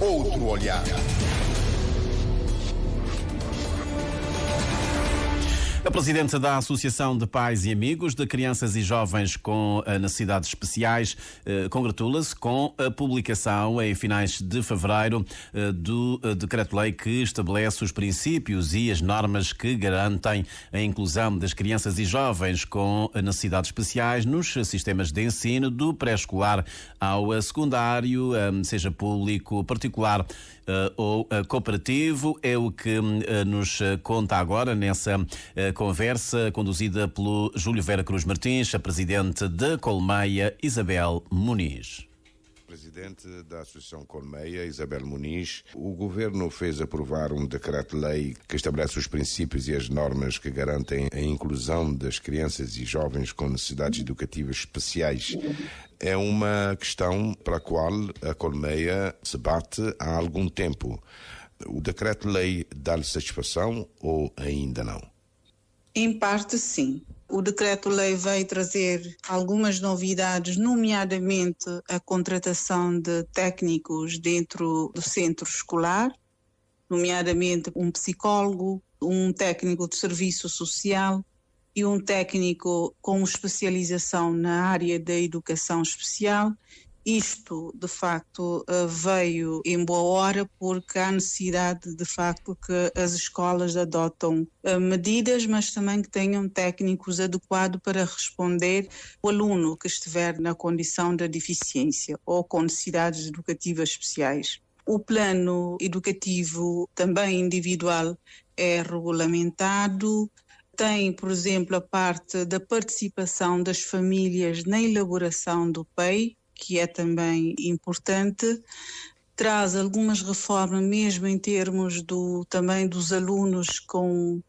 outro olhar. A presidente da Associação de Pais e Amigos de Crianças e Jovens com Necessidades Especiais congratula-se com a publicação em finais de fevereiro do decreto-lei que estabelece os princípios e as normas que garantem a inclusão das crianças e jovens com necessidades especiais nos sistemas de ensino do pré-escolar ao secundário, seja público, particular ou cooperativo. É o que nos conta agora nessa conversa conduzida pelo Júlio Vera Cruz Martins, a presidente da Colmeia, Isabel Muniz. Presidente da Associação Colmeia, Isabel Muniz, o Governo fez aprovar um decreto-lei que estabelece os princípios e as normas que garantem a inclusão das crianças e jovens com necessidades educativas especiais. É uma questão para a qual a Colmeia se bate há algum tempo. O decreto-lei dá-lhe satisfação ou ainda não? Em parte, sim. O decreto-lei veio trazer algumas novidades, nomeadamente a contratação de técnicos dentro do centro escolar, nomeadamente um psicólogo, um técnico de serviço social e um técnico com especialização na área da educação especial. Isto, de facto, veio em boa hora porque há necessidade, de facto, que as escolas adotam medidas, mas também que tenham técnicos adequados para responder ao aluno que estiver na condição de deficiência ou com necessidades educativas especiais. O plano educativo, também individual, é regulamentado. Tem, por exemplo, a parte da participação das famílias na elaboração do PEI, que é também importante. Traz algumas reformas mesmo em termos também dos alunos com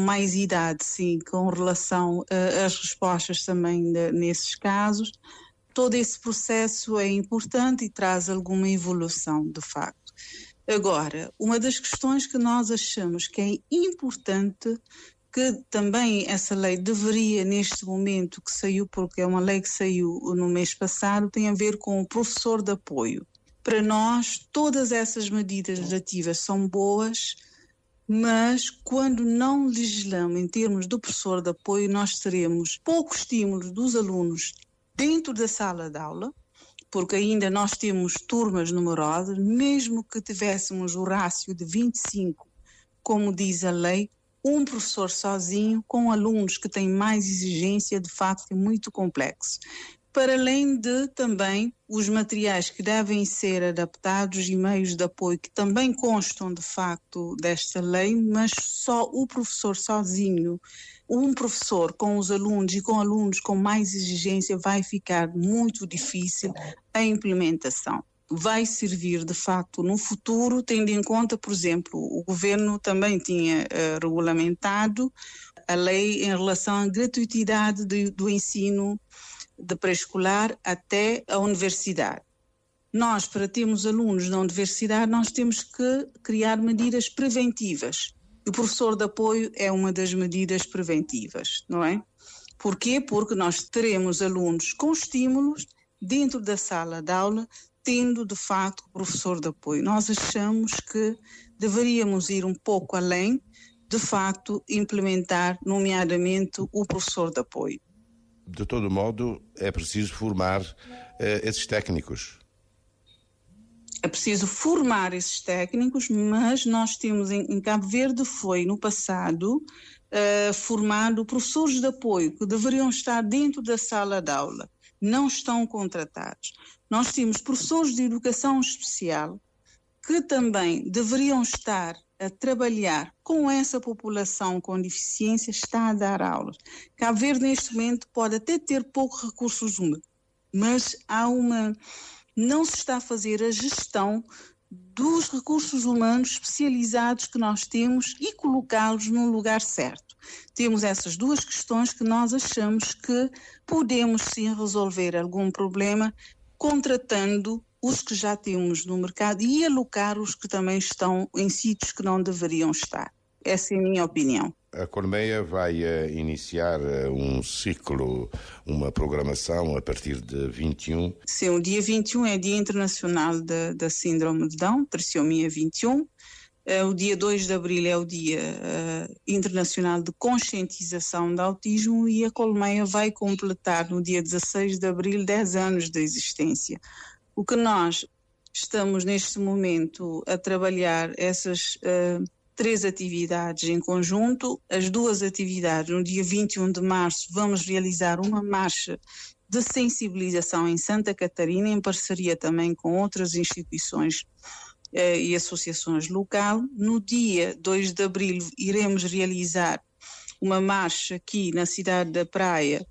mais idade, sim, com relação às respostas também nesses casos. Todo esse processo é importante e traz alguma evolução, de facto. Agora, uma das questões que nós achamos que é importante, que também essa lei deveria, neste momento que saiu, porque é uma lei que saiu no mês passado, tem a ver com o professor de apoio. Para nós, todas essas medidas legislativas são boas, mas quando não legislamos em termos do professor de apoio, nós teremos pouco estímulo dos alunos dentro da sala de aula, porque ainda nós temos turmas numerosas, mesmo que tivéssemos o rácio de 25, como diz a lei, um professor sozinho com alunos que têm mais exigência, de facto, é muito complexo. Para além de também os materiais que devem ser adaptados e meios de apoio que também constam, de facto, desta lei, mas só o professor sozinho, um professor com os alunos e com alunos com mais exigência, vai ficar muito difícil a implementação. Vai servir, de facto, no futuro, tendo em conta, por exemplo, o Governo também tinha regulamentado a lei em relação à gratuitidade do ensino de pré-escolar até a universidade. Nós, para termos alunos na universidade, nós temos que criar medidas preventivas. O professor de apoio é uma das medidas preventivas, não é? Porquê? Porque nós teremos alunos com estímulos dentro da sala de aula, tendo, de facto, o professor de apoio. Nós achamos que deveríamos ir um pouco além, de facto, implementar, nomeadamente, o professor de apoio. De todo modo, é preciso formar esses técnicos. É preciso formar esses técnicos, mas nós temos em Cabo Verde, foi no passado, formado professores de apoio que deveriam estar dentro da sala de aula. Não estão contratados. Nós temos professores de educação especial que também deveriam estar a trabalhar com essa população com deficiência, está a dar aulas. Cabo Verde, neste momento, pode até ter poucos recursos humanos, mas não se está a fazer a gestão dos recursos humanos especializados que nós temos e colocá-los no lugar certo. Temos essas duas questões que nós achamos que podemos sim resolver algum problema contratando os que já temos no mercado e alocar os que também estão em sítios que não deveriam estar. Essa é a minha opinião. A Colmeia vai iniciar um ciclo, uma programação a partir de 21. Sim, o dia 21 é Dia Internacional da Síndrome de Down, Trissomia 21. O dia 2 de abril é o Dia Internacional de Conscientização do Autismo e a Colmeia vai completar no dia 16 de abril 10 anos de existência. O que nós estamos neste momento a trabalhar essas 3 atividades em conjunto. As 2 atividades, no dia 21 de março, vamos realizar uma marcha de sensibilização em Santa Catarina, em parceria também com outras instituições e associações locais. No dia 2 de abril, iremos realizar uma marcha aqui na cidade da Praia,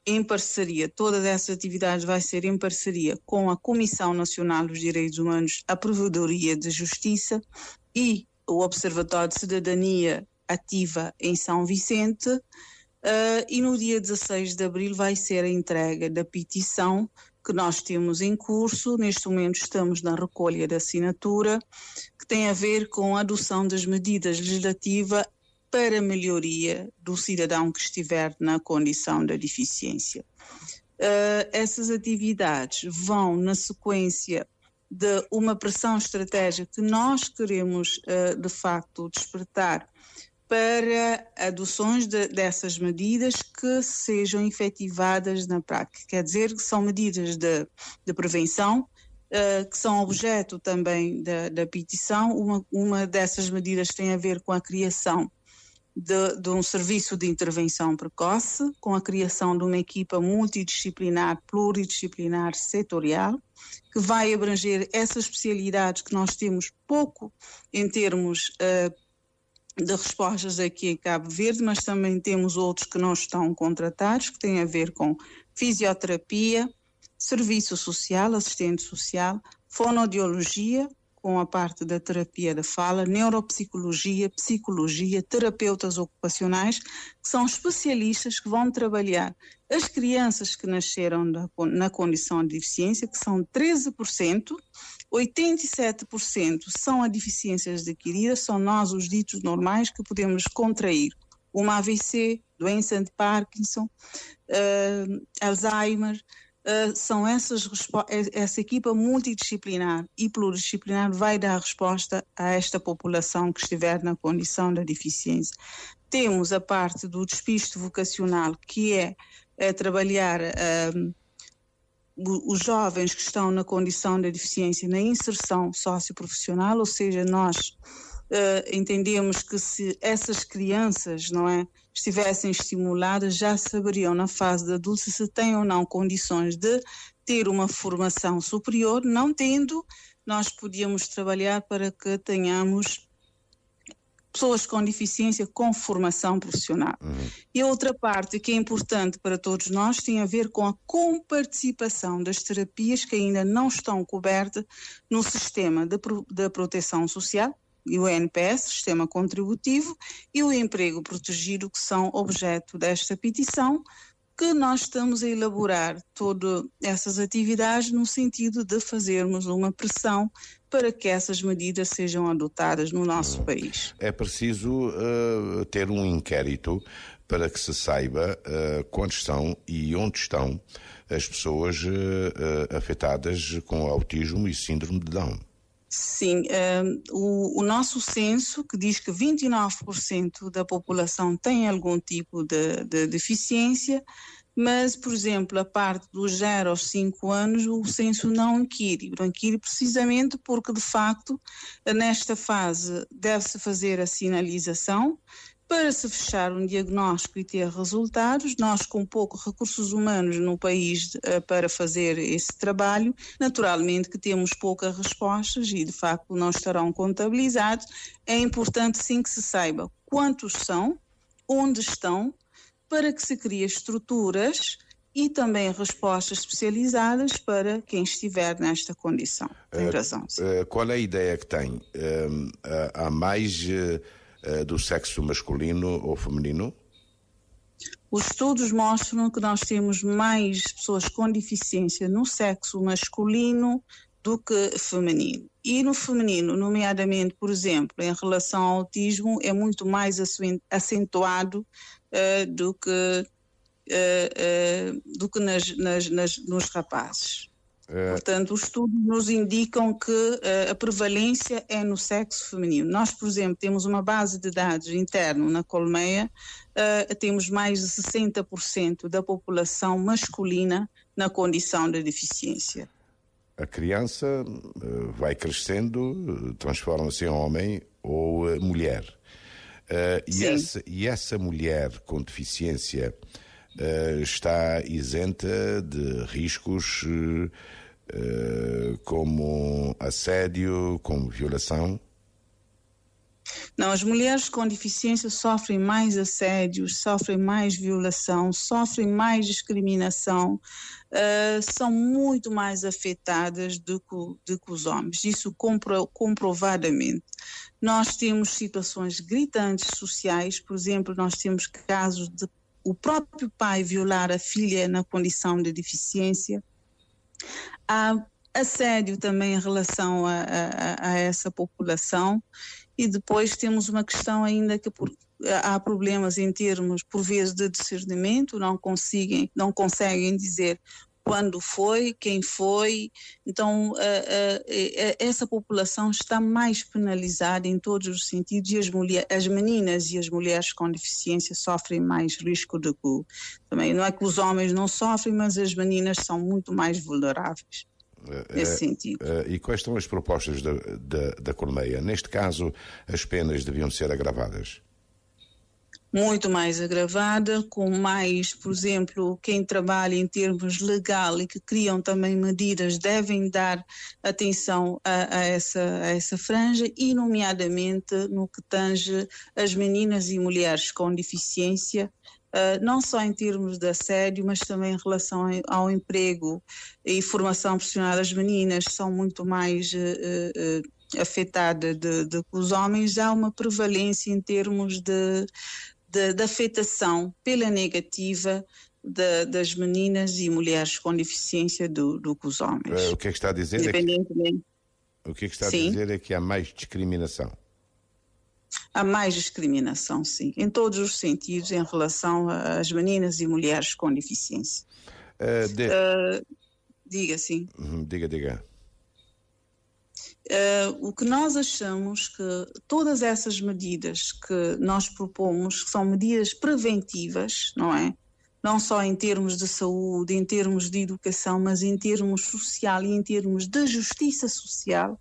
em parceria, todas essas atividades vai ser em parceria com a Comissão Nacional dos Direitos Humanos, a Provedoria de Justiça e o Observatório de Cidadania Ativa em São Vicente, e no dia 16 de abril vai ser a entrega da petição que nós temos em curso. Neste momento estamos na recolha da assinatura, que tem a ver com a adoção das medidas legislativas para a melhoria do cidadão que estiver na condição da deficiência. Essas atividades vão na sequência de uma pressão estratégica que nós queremos, de facto, despertar para adoções dessas medidas que sejam efetivadas na prática. Quer dizer, que são medidas de prevenção, que são objeto também da petição. Uma dessas medidas tem a ver com a criação de um serviço de intervenção precoce, com a criação de uma equipa multidisciplinar, pluridisciplinar, setorial, que vai abranger essas especialidades que nós temos pouco em termos de respostas aqui em Cabo Verde, mas também temos outros que não estão contratados, que têm a ver com fisioterapia, serviço social, assistente social, fonoaudiologia, com a parte da terapia da fala, neuropsicologia, psicologia, terapeutas ocupacionais, que são especialistas que vão trabalhar as crianças que nasceram na condição de deficiência, que são 13%, 87% são as deficiências adquiridas, são nós os ditos normais que podemos contrair. Uma AVC, doença de Parkinson, Alzheimer, são essa equipa multidisciplinar e pluridisciplinar vai dar resposta a esta população que estiver na condição da deficiência. Temos a parte do despiste vocacional, que é trabalhar os jovens que estão na condição da deficiência na inserção socioprofissional, ou seja, nós entendemos que se essas crianças, não é, estivessem estimuladas, já saberiam na fase de adulto se têm ou não condições de ter uma formação superior. Não tendo, nós podíamos trabalhar para que tenhamos pessoas com deficiência com formação profissional. E a outra parte que é importante para todos nós tem a ver com a comparticipação das terapias que ainda não estão cobertas no sistema de proteção social, e o NPS, Sistema Contributivo, e o emprego protegido, que são objeto desta petição, que nós estamos a elaborar todas essas atividades no sentido de fazermos uma pressão para que essas medidas sejam adotadas no nosso país. É preciso ter um inquérito para que se saiba quando estão e onde estão as pessoas afetadas com autismo e síndrome de Down. Sim, o nosso censo, que diz que 29% da população tem algum tipo de deficiência, mas, por exemplo, a parte dos 0 aos 5 anos, o censo não inquire. Não inquire precisamente porque, de facto, nesta fase deve-se fazer a sinalização para se fechar um diagnóstico e ter resultados. Nós, com poucos recursos humanos no país para fazer esse trabalho, naturalmente que temos poucas respostas e, de facto, não estarão contabilizados. É importante, sim, que se saiba quantos são, onde estão, para que se criem estruturas e também respostas especializadas para quem estiver nesta condição. Tem razão. Sim. Qual é a ideia que tem? Há mais do sexo masculino ou feminino? Os estudos mostram que nós temos mais pessoas com deficiência no sexo masculino do que feminino. E no feminino, nomeadamente, por exemplo, em relação ao autismo, é muito mais acentuado do que nos rapazes. Portanto, os estudos nos indicam que a prevalência é no sexo feminino. Nós, por exemplo, temos uma base de dados interno na Colmeia, temos mais de 60% da população masculina na condição de deficiência. A criança vai crescendo, transforma-se em homem ou mulher. E essa mulher com deficiência está isenta de riscos como assédio, como violação? Não, as mulheres com deficiência sofrem mais assédios, sofrem mais violação, sofrem mais discriminação, são muito mais afetadas do que os homens, isso comprovadamente. Nós temos situações gritantes sociais, por exemplo, nós temos casos de o próprio pai violar a filha na condição de deficiência. Há assédio também em relação a essa população. E depois temos uma questão ainda que há problemas em termos, por vezes, de discernimento, não conseguem dizer quando foi, quem foi. Então, essa população está mais penalizada em todos os sentidos e as meninas e as mulheres com deficiência sofrem mais risco do que também. Não é que os homens não sofrem, mas as meninas são muito mais vulneráveis. Nesse sentido. E quais são as propostas da Colmeia? Neste caso, as penas deviam ser agravadas? Muito mais agravada, com mais, por exemplo, quem trabalha em termos legal e que criam também medidas devem dar atenção a essa franja e, nomeadamente, no que tange as meninas e mulheres com deficiência, não só em termos de assédio, mas também em relação ao emprego e formação profissional. As meninas são muito mais afetadas do que os homens. Há uma prevalência em termos de afetação pela negativa das meninas e mulheres com deficiência do que os homens. O que é que está a dizer? O que é que está a dizer é que há mais discriminação. Há mais discriminação, sim, em todos os sentidos em relação às meninas e mulheres com deficiência. Diga, sim. Diga. O que nós achamos que todas essas medidas que nós propomos, que são medidas preventivas, não é? Não só em termos de saúde, em termos de educação, mas em termos social e em termos de justiça social,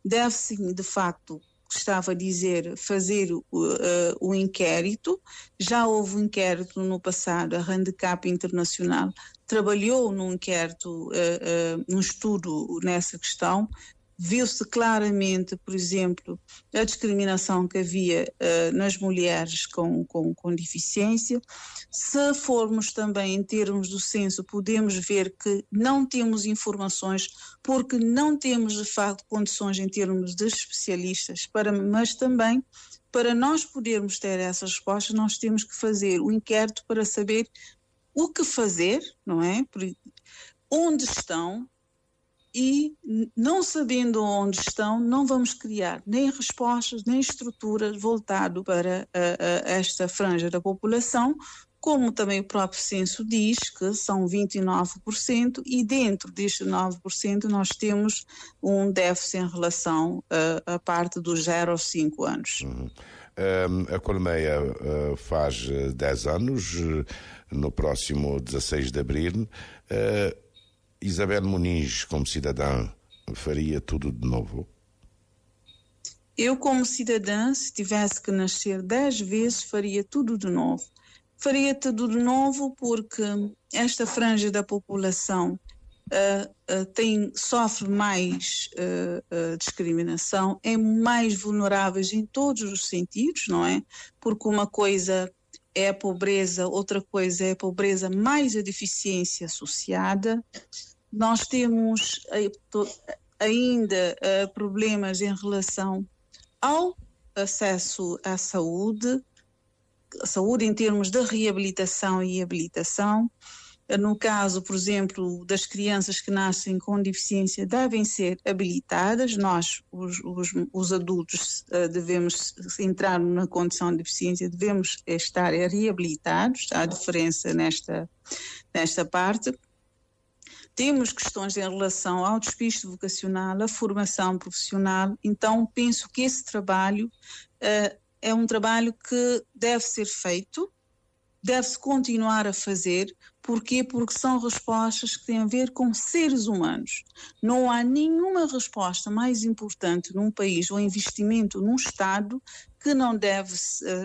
deve-se, de facto, estava a dizer, fazer o inquérito. Já houve um inquérito no passado, a Handicap Internacional trabalhou num inquérito, num estudo nessa questão. Viu-se claramente, por exemplo, a discriminação que havia nas mulheres com deficiência. Se formos também em termos do censo, podemos ver que não temos informações, porque não temos de facto condições em termos de especialistas, mas também para nós podermos ter essas respostas, nós temos que fazer o inquérito para saber o que fazer, não é? Onde estão. E, não sabendo onde estão, não vamos criar nem respostas, nem estruturas voltado para esta franja da população, como também o próprio censo diz, que são 29%, e dentro destes 9% nós temos um déficit em relação à parte dos 0 aos 5 anos. A Colmeia faz 10 anos, no próximo 16 de abril. Isabel Muniz, como cidadã, faria tudo de novo? Eu, como cidadã, se tivesse que nascer 10 vezes, faria tudo de novo. Faria tudo de novo porque esta franja da população sofre mais discriminação, é mais vulneráveis em todos os sentidos, não é? Porque uma coisa é a pobreza, outra coisa é a pobreza mais a deficiência associada. Nós temos ainda problemas em relação ao acesso à saúde em termos de reabilitação e habilitação. No caso, por exemplo, das crianças que nascem com deficiência, devem ser habilitadas. Nós, os adultos, devemos entrar na condição de deficiência, devemos estar reabilitados. Há diferença nesta parte. Temos questões em relação ao despiste vocacional, à formação profissional. Então, penso que esse trabalho é um trabalho que deve ser feito, deve-se continuar a fazer. Porquê? Porque são respostas que têm a ver com seres humanos. Não há nenhuma resposta mais importante num país ou investimento num Estado que não deve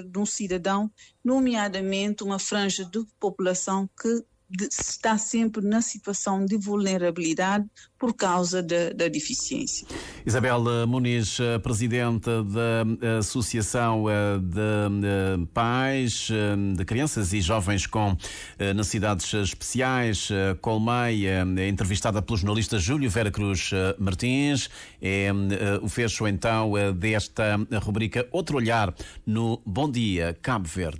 de um cidadão, nomeadamente uma franja de população que está sempre na situação de vulnerabilidade por causa da deficiência. Isabel Muniz, presidente da Associação de Pais de Crianças e Jovens com Necessidades Especiais, Colmeia, entrevistada pelo jornalista Júlio Vera Cruz Martins. É o fecho então desta rubrica Outro Olhar no Bom Dia Cabo Verde.